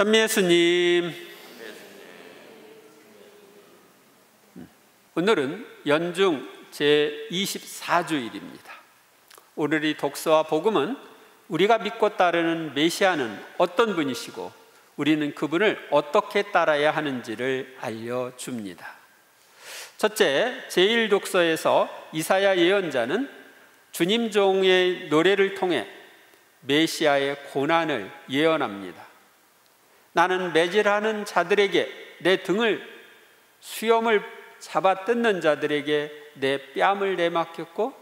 전미예수님, 오늘은 연중 제24주일입니다. 오늘의 독서와 복음은 우리가 믿고 따르는 메시아는 어떤 분이시고 우리는 그분을 어떻게 따라야 하는지를 알려줍니다. 첫째, 제1독서에서 이사야 예언자는 주님 종의 노래를 통해 메시아의 고난을 예언합니다. 나는 매질하는 자들에게 내 등을, 수염을 잡아 뜯는 자들에게 내 뺨을 내맡겼고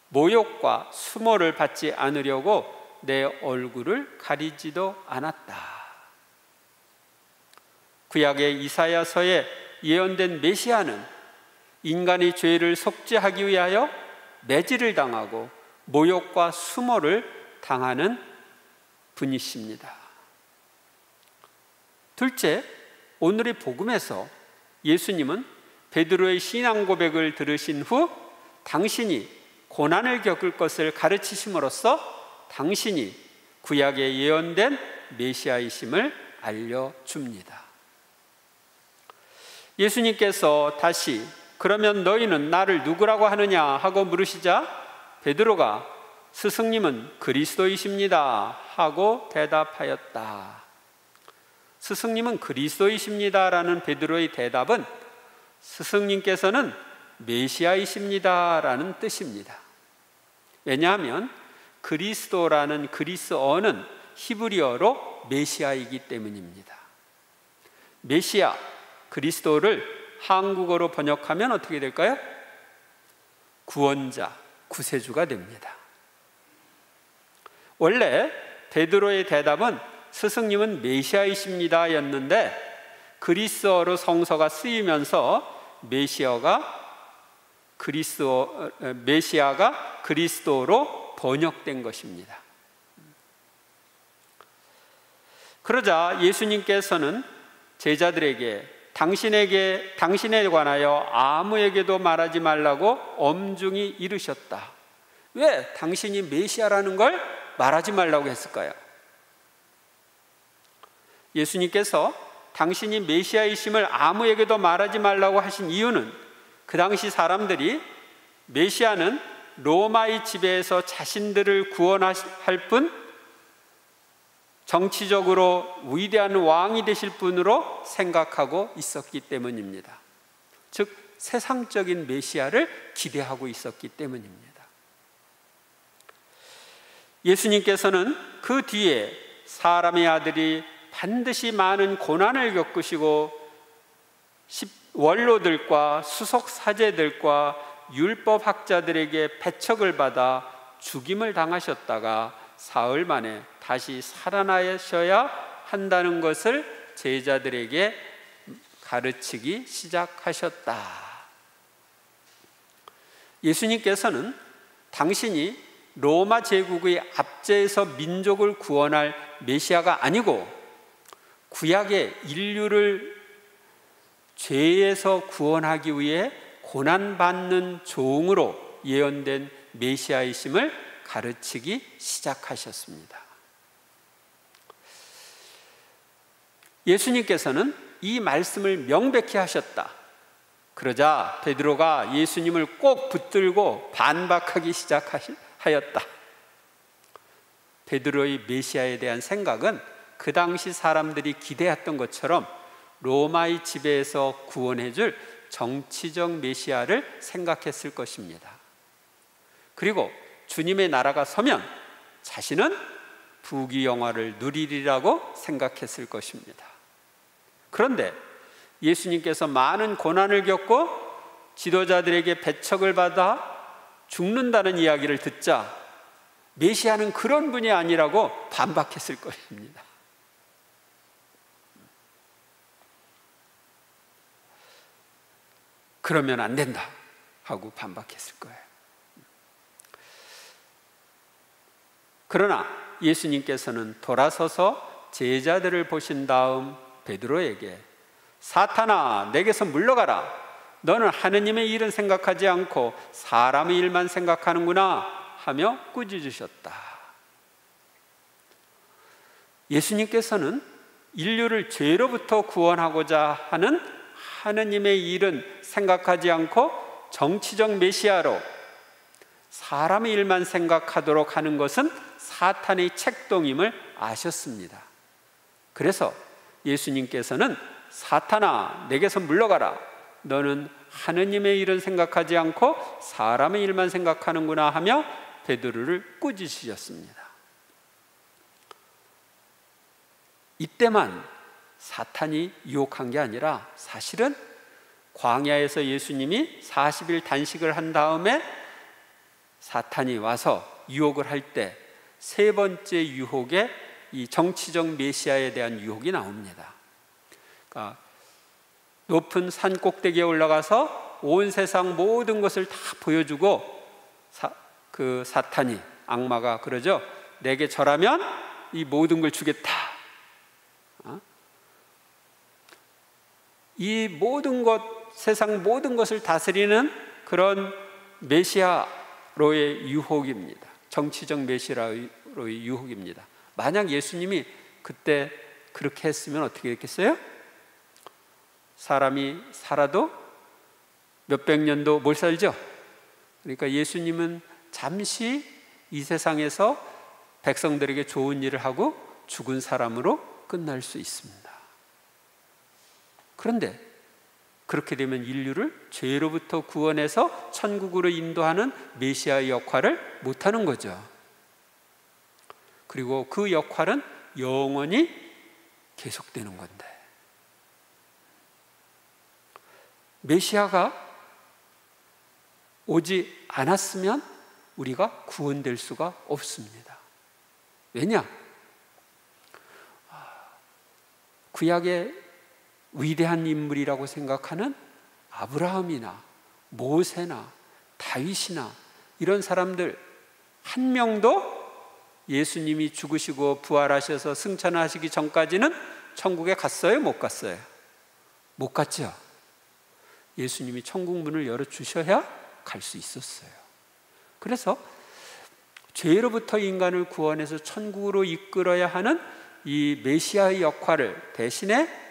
모욕과 수모를 받지 않으려고 내 얼굴을 가리지도 않았다. 구약의 이사야서에 예언된 메시아는 인간의 죄를 속죄하기 위하여 매질을 당하고 모욕과 수모를 당하는 분이십니다. 둘째, 오늘의 복음에서 예수님은 베드로의 신앙 고백을 들으신 후 당신이 고난을 겪을 것을 가르치심으로써 당신이 구약에 예언된 메시아이심을 알려줍니다. 예수님께서 다시 그러면 너희는 나를 누구라고 하느냐 하고 물으시자 베드로가 스승님은 그리스도이십니다 하고 대답하였다. 스승님은 그리스도이십니다라는 베드로의 대답은 스승님께서는 메시아이십니다라는 뜻입니다. 왜냐하면 그리스도라는 그리스어는 히브리어로 메시아이기 때문입니다. 메시아, 그리스도를 한국어로 번역하면 어떻게 될까요? 구원자, 구세주가 됩니다. 원래 베드로의 대답은 스승님은 메시아이십니다 였는데 그리스어로 성서가 쓰이면서 메시아가 그리스도로 번역된 것입니다. 그러자 예수님께서는 제자들에게 당신에 관하여 아무에게도 말하지 말라고 엄중히 이르셨다. 왜 당신이 메시아라는 걸 말하지 말라고 했을까요? 예수님께서 당신이 메시아이심을 아무에게도 말하지 말라고 하신 이유는 그 당시 사람들이 메시아는 로마의 지배에서 자신들을 구원할 뿐 정치적으로 위대한 왕이 되실 분으로 생각하고 있었기 때문입니다. 즉 세상적인 메시아를 기대하고 있었기 때문입니다. 예수님께서는 그 뒤에 사람의 아들이 반드시 많은 고난을 겪으시고 원로들과 수석 사제들과 율법학자들에게 배척을 받아 죽임을 당하셨다가 사흘 만에 다시 살아나셔야 한다는 것을 제자들에게 가르치기 시작하셨다. 예수님께서는 당신이 로마 제국의 압제에서 민족을 구원할 메시아가 아니고 구약의 인류를 죄에서 구원하기 위해 고난받는 종으로 예언된 메시아이심을 가르치기 시작하셨습니다. 예수님께서는 이 말씀을 명백히 하셨다. 그러자 베드로가 예수님을 꼭 붙들고 반박하기 시작하였다. 베드로의 메시아에 대한 생각은 그 당시 사람들이 기대했던 것처럼 로마의 지배에서 구원해줄 정치적 메시아를 생각했을 것입니다. 그리고 주님의 나라가 서면 자신은 부귀영화를 누리리라고 생각했을 것입니다. 그런데 예수님께서 많은 고난을 겪고 지도자들에게 배척을 받아 죽는다는 이야기를 듣자 메시아는 그런 분이 아니라고 반박했을 것입니다. 그러면 안 된다 하고 반박했을 거예요. 그러나 예수님께서는 돌아서서 제자들을 보신 다음 베드로에게 사탄아 내게서 물러가라. 너는 하느님의 일은 생각하지 않고 사람의 일만 생각하는구나 하며 꾸짖으셨다. 예수님께서는 인류를 죄로부터 구원하고자 하는 하느님의 일은 생각하지 않고 정치적 메시아로 사람의 일만 생각하도록 하는 것은 사탄의 책동임을 아셨습니다. 그래서 예수님께서는 사탄아, 내게서 물러가라. 너는 하느님의 일은 생각하지 않고 사람의 일만 생각하는구나 하며 베드로를 꾸짖으셨습니다. 이때만 사탄이 유혹한 게 아니라 사실은 광야에서 예수님이 40일 단식을 한 다음에 사탄이 와서 유혹을 할 때 세 번째 유혹에 이 정치적 메시아에 대한 유혹이 나옵니다. 그러니까 높은 산 꼭대기에 올라가서 온 세상 모든 것을 다 보여주고 그 사탄이, 악마가 그러죠. 내게 절하면 이 모든 걸 주겠다. 이 모든 것, 세상 모든 것을 다스리는 그런 메시아로의 유혹입니다. 정치적 메시아로의 유혹입니다. 만약 예수님이 그때 그렇게 했으면 어떻게 됐겠어요? 사람이 살아도 몇백 년도 못 살죠. 그러니까 예수님은 잠시 이 세상에서 백성들에게 좋은 일을 하고 죽은 사람으로 끝날 수 있습니다. 그런데 그렇게 되면 인류를 죄로부터 구원해서 천국으로 인도하는 메시아의 역할을 못하는 거죠. 그리고 그 역할은 영원히 계속되는 건데, 메시아가 오지 않았으면 우리가 구원될 수가 없습니다. 왜냐? 구약의 위대한 인물이라고 생각하는 아브라함이나 모세나 다윗이나 이런 사람들 한 명도 예수님이 죽으시고 부활하셔서 승천하시기 전까지는 천국에 갔어요? 못 갔어요? 못 갔죠. 예수님이 천국 문을 열어주셔야 갈 수 있었어요. 그래서 죄로부터 인간을 구원해서 천국으로 이끌어야 하는 이 메시아의 역할을 대신에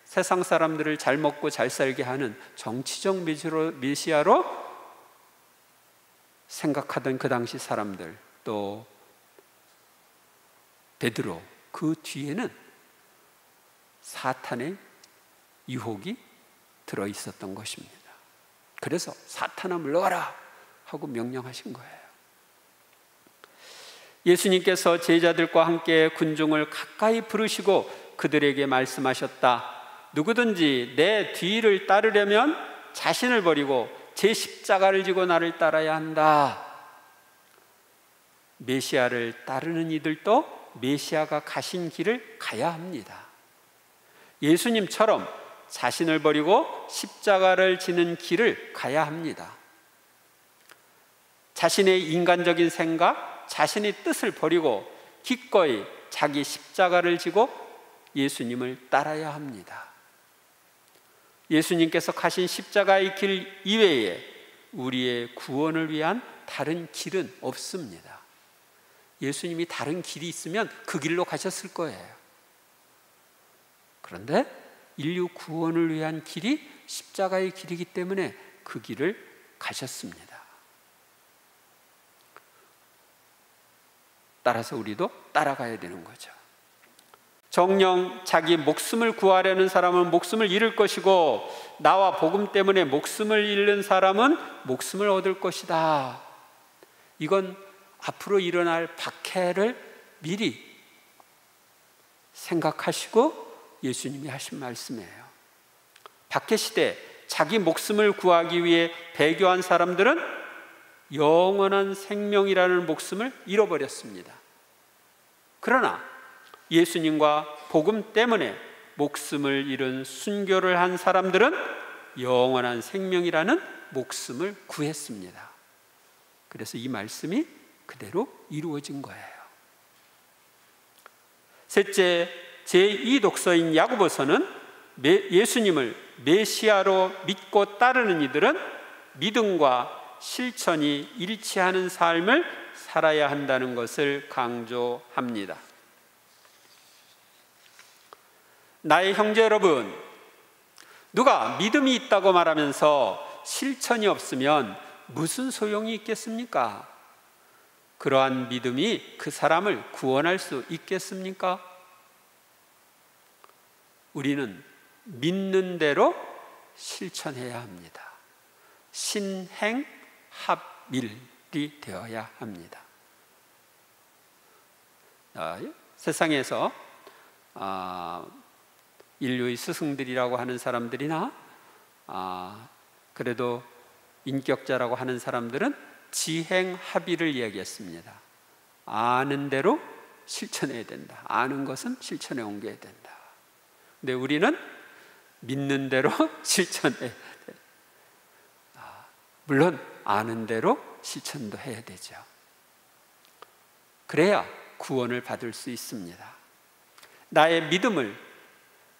세상 사람들을 잘 먹고 잘 살게 하는 정치적 메시아로 생각하던 그 당시 사람들, 또 베드로, 그 뒤에는 사탄의 유혹이 들어있었던 것입니다. 그래서 사탄아 물러가라 하고 명령하신 거예요. 예수님께서 제자들과 함께 군중을 가까이 부르시고 그들에게 말씀하셨다. 누구든지 내 뒤를 따르려면 자신을 버리고 제 십자가를 지고 나를 따라야 한다. 메시아를 따르는 이들도 메시아가 가신 길을 가야 합니다. 예수님처럼 자신을 버리고 십자가를 지는 길을 가야 합니다. 자신의 인간적인 생각, 자신의 뜻을 버리고 기꺼이 자기 십자가를 지고 예수님을 따라야 합니다. 예수님께서 가신 십자가의 길 이외에 우리의 구원을 위한 다른 길은 없습니다. 예수님이 다른 길이 있으면 그 길로 가셨을 거예요. 그런데 인류 구원을 위한 길이 십자가의 길이기 때문에 그 길을 가셨습니다. 따라서 우리도 따라가야 되는 거죠. 정녕 자기 목숨을 구하려는 사람은 목숨을 잃을 것이고 나와 복음 때문에 목숨을 잃는 사람은 목숨을 얻을 것이다. 이건 앞으로 일어날 박해를 미리 생각하시고 예수님이 하신 말씀이에요. 박해 시대 자기 목숨을 구하기 위해 배교한 사람들은 영원한 생명이라는 목숨을 잃어버렸습니다. 그러나 예수님과 복음 때문에 목숨을 잃은 순교를 한 사람들은 영원한 생명이라는 목숨을 구했습니다. 그래서 이 말씀이 그대로 이루어진 거예요. 셋째, 제2독서인 야고보서는 예수님을 메시아로 믿고 따르는 이들은 믿음과 실천이 일치하는 삶을 살아야 한다는 것을 강조합니다. 나의 형제 여러분, 누가 믿음이 있다고 말하면서 실천이 없으면 무슨 소용이 있겠습니까? 그러한 믿음이 그 사람을 구원할 수 있겠습니까? 우리는 믿는 대로 실천해야 합니다. 신행합일이 되어야 합니다. 세상에서 인류의 스승들이라고 하는 사람들이나 그래도 인격자라고 하는 사람들은 지행합의를 이야기했습니다. 아는 대로 실천해야 된다. 아는 것은 실천에 옮겨야 된다. 근데 우리는 믿는 대로 실천해야 돼. 물론 아는 대로 실천도 해야 되죠. 그래야 구원을 받을 수 있습니다. 나의 믿음을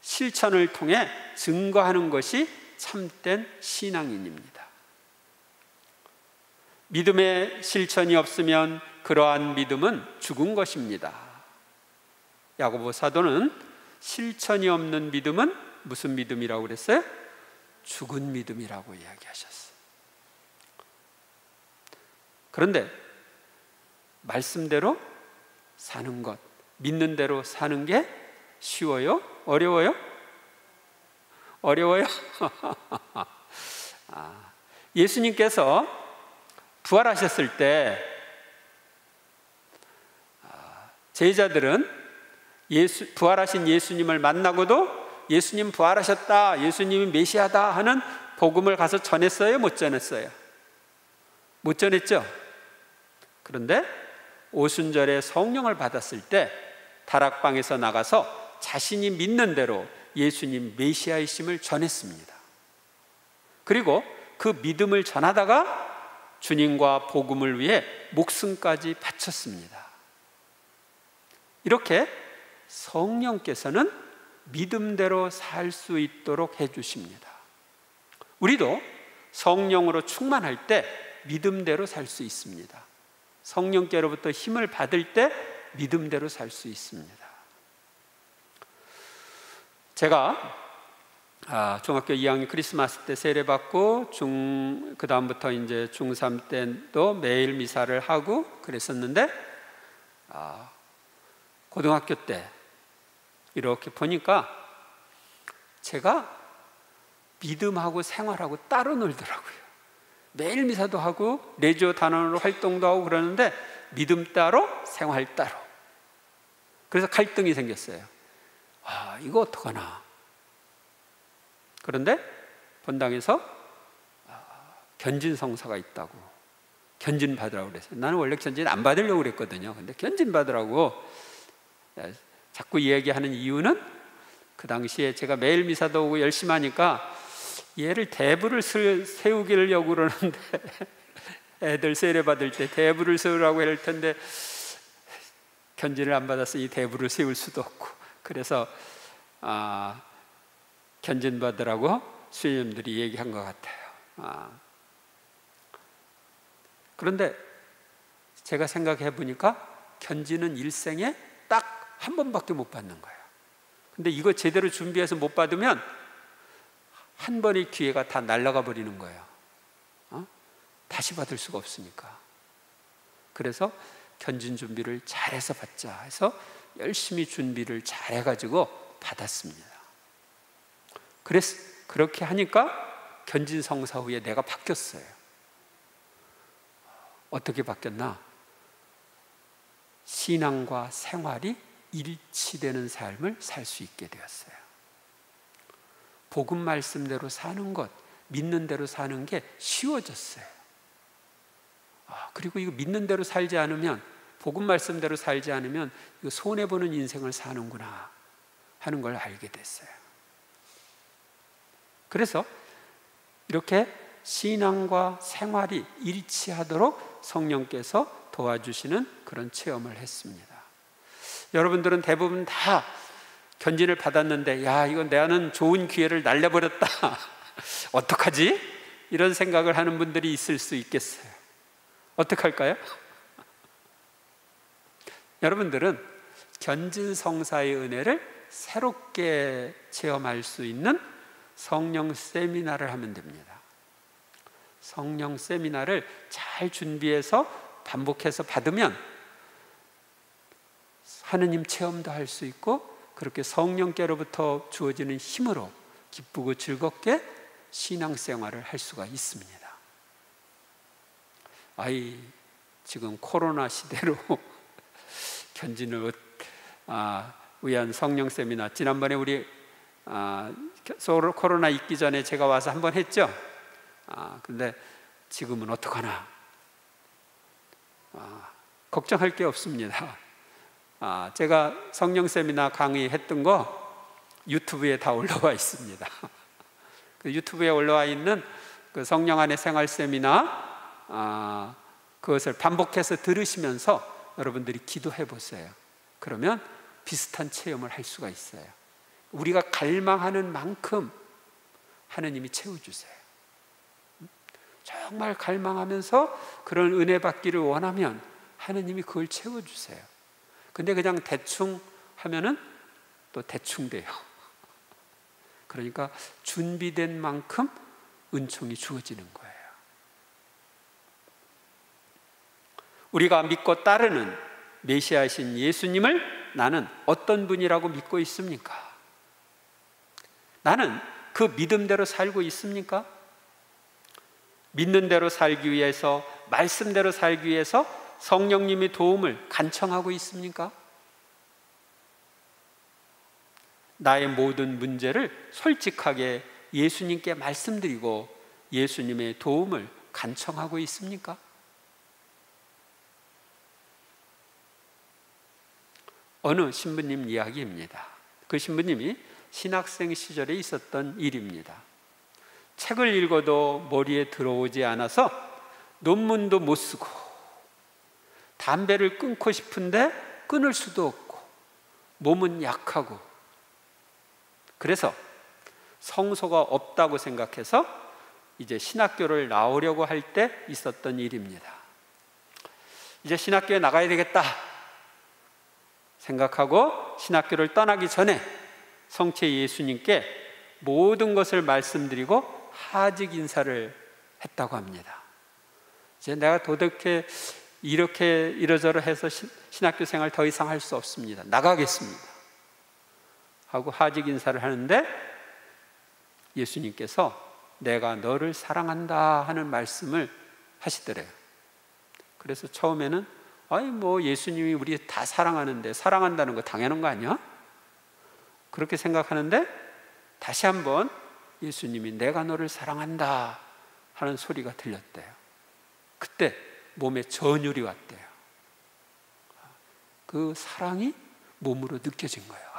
실천을 통해 증거하는 것이 참된 신앙인입니다. 믿음의 실천이 없으면 그러한 믿음은 죽은 것입니다. 야고보 사도는 실천이 없는 믿음은 무슨 믿음이라고 그랬어요? 죽은 믿음이라고 이야기하셨어요. 그런데 말씀대로 사는 것, 믿는 대로 사는 게 쉬워요? 어려워요? 어려워요? 예수님께서 부활하셨을 때 제자들은 부활하신 예수님을 만나고도 예수님 부활하셨다, 예수님이 메시아다 하는 복음을 가서 전했어요? 못 전했어요? 못 전했죠? 그런데 오순절에 성령을 받았을 때 다락방에서 나가서 자신이 믿는 대로 예수님 메시아이심을 전했습니다. 그리고 그 믿음을 전하다가 주님과 복음을 위해 목숨까지 바쳤습니다. 이렇게 성령께서는 믿음대로 살 수 있도록 해주십니다. 우리도 성령으로 충만할 때 믿음대로 살 수 있습니다. 성령께로부터 힘을 받을 때 믿음대로 살 수 있습니다. 제가 중학교 2학년 크리스마스 때 세례받고 그 다음부터 이제 중3 때도 매일 미사를 하고 그랬었는데 고등학교 때 이렇게 보니까 제가 믿음하고 생활하고 따로 놀더라고요. 매일 미사도 하고 레지오 단원으로 활동도 하고 그러는데 믿음 따로 생활 따로. 그래서 갈등이 생겼어요. 이거 어떡하나. 그런데 본당에서 견진 성사가 있다고 견진 받으라고 그랬어요. 나는 원래 견진 안 받으려고 그랬거든요. 근데 견진 받으라고 자꾸 이야기하는 이유는 그 당시에 제가 매일 미사도 오고 열심히 하니까 얘를 대부를 세우기려고 그러는데 애들 세례받을 때 대부를 세우라고 할 텐데 견진을 안 받았으니 대부를 세울 수도 없고 그래서 견진 받으라고 수녀님들이 얘기한 것 같아요. 그런데 제가 생각해 보니까 견진은 일생에 딱 한 번밖에 못 받는 거예요. 근데 이거 제대로 준비해서 못 받으면 한 번의 기회가 다 날아가 버리는 거예요. 다시 받을 수가 없으니까. 그래서 견진 준비를 잘해서 받자 해서 열심히 준비를 잘해가지고 받았습니다. 그렇게 하니까 견진 성사 후에 내가 바뀌었어요. 어떻게 바뀌었나? 신앙과 생활이 일치되는 삶을 살 수 있게 되었어요. 복음 말씀대로 사는 것, 믿는 대로 사는 게 쉬워졌어요. 그리고 이거 믿는 대로 살지 않으면, 복음 말씀대로 살지 않으면 이거 손해보는 인생을 사는구나 하는 걸 알게 됐어요. 그래서 이렇게 신앙과 생활이 일치하도록 성령께서 도와주시는 그런 체험을 했습니다. 여러분들은 대부분 다 견진을 받았는데 야, 이건 내가는 좋은 기회를 날려버렸다. 어떡하지? 이런 생각을 하는 분들이 있을 수 있겠어요. 어떡할까요? 여러분들은 견진 성사의 은혜를 새롭게 체험할 수 있는 성령 세미나를 하면 됩니다. 성령 세미나를 잘 준비해서 반복해서 받으면 하느님 체험도 할 수 있고, 그렇게 성령께로부터 주어지는 힘으로 기쁘고 즐겁게 신앙생활을 할 수가 있습니다. 지금 코로나 시대로 견디는 위한 성령 세미나, 지난번에 우리 코로나 있기 전에 제가 와서 한번 했죠. 근데 지금은 어떡하나, 걱정할 게 없습니다. 제가 성령 세미나 강의했던 거 유튜브에 다 올라와 있습니다. 그 유튜브에 올라와 있는 그 성령 안의 생활 세미나, 그것을 반복해서 들으시면서 여러분들이 기도해 보세요. 그러면 비슷한 체험을 할 수가 있어요. 우리가 갈망하는 만큼 하느님이 채워주세요. 정말 갈망하면서 그런 은혜 받기를 원하면 하느님이 그걸 채워주세요. 근데 그냥 대충 하면은 또 대충 돼요. 그러니까 준비된 만큼 은총이 주어지는 거예요. 우리가 믿고 따르는 메시아이신 예수님을 나는 어떤 분이라고 믿고 있습니까? 나는 그 믿음대로 살고 있습니까? 믿는 대로 살기 위해서, 말씀대로 살기 위해서 성령님의 도움을 간청하고 있습니까? 나의 모든 문제를 솔직하게 예수님께 말씀드리고 예수님의 도움을 간청하고 있습니까? 어느 신부님 이야기입니다. 그 신부님이 신학생 시절에 있었던 일입니다. 책을 읽어도 머리에 들어오지 않아서 논문도 못 쓰고, 담배를 끊고 싶은데 끊을 수도 없고, 몸은 약하고, 그래서 성소가 없다고 생각해서 이제 신학교를 나오려고 할 때 있었던 일입니다. 이제 신학교에 나가야 되겠다 생각하고 신학교를 떠나기 전에 성체 예수님께 모든 것을 말씀드리고 하직 인사를 했다고 합니다. 이제 내가 도덕해 이렇게 이러저러해서 신학교 생활 더 이상 할 수 없습니다. 나가겠습니다 하고 하직 인사를 하는데 예수님께서 내가 너를 사랑한다 하는 말씀을 하시더래요. 그래서 처음에는 예수님이 우리 다 사랑하는데 사랑한다는 거 당연한 거 아니야? 그렇게 생각하는데 다시 한번 예수님이 내가 너를 사랑한다 하는 소리가 들렸대요. 그때 몸에 전율이 왔대요. 그 사랑이 몸으로 느껴진 거예요.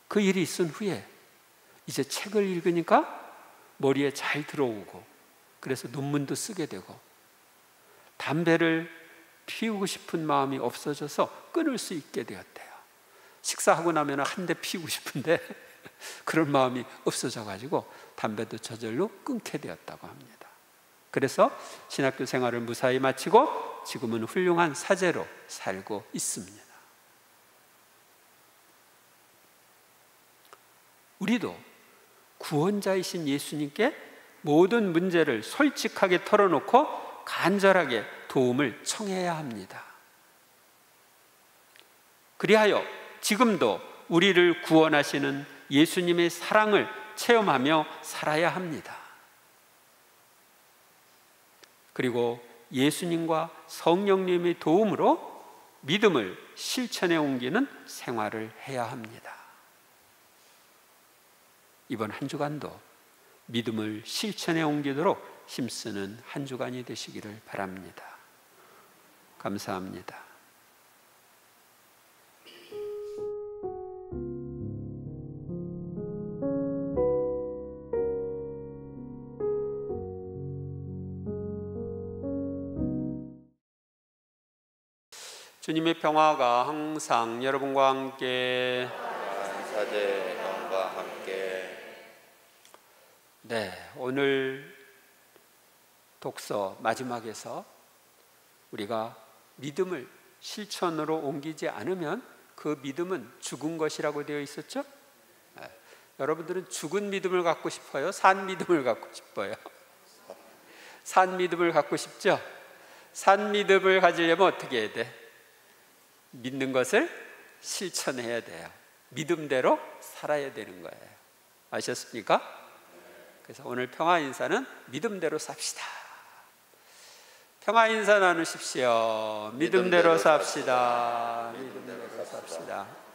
그 일이 있은 후에 이제 책을 읽으니까 머리에 잘 들어오고, 그래서 논문도 쓰게 되고, 담배를 피우고 싶은 마음이 없어져서 끊을 수 있게 되었대요. 식사하고 나면 한 대 피우고 싶은데 그런 마음이 없어져가지고 담배도 저절로 끊게 되었다고 합니다. 그래서 신학교 생활을 무사히 마치고 지금은 훌륭한 사제로 살고 있습니다. 우리도 구원자이신 예수님께 모든 문제를 솔직하게 털어놓고 간절하게 도움을 청해야 합니다. 그리하여 지금도 우리를 구원하시는 예수님의 사랑을 체험하며 살아야 합니다. 그리고 예수님과 성령님의 도움으로 믿음을 실천에 옮기는 생활을 해야 합니다. 이번 한 주간도 믿음을 실천에 옮기도록 힘쓰는 한 주간이 되시기를 바랍니다. 감사합니다. 주님의 평화가 항상 여러분과 함께 사제 영과 함께. 네, 오늘 독서 마지막에서 우리가 믿음을 실천으로 옮기지 않으면 그 믿음은 죽은 것이라고 되어 있었죠? 여러분들은 죽은 믿음을 갖고 싶어요? 산 믿음을 갖고 싶어요? 산 믿음을 갖고 싶죠? 산 믿음을 가지려면 어떻게 해야 돼? 믿는 것을 실천해야 돼요. 믿음대로 살아야 되는 거예요. 아셨습니까? 그래서 오늘 평화 인사는 믿음대로 삽시다. 평화 인사 나누십시오. 믿음대로 삽시다. 믿음대로 삽시다.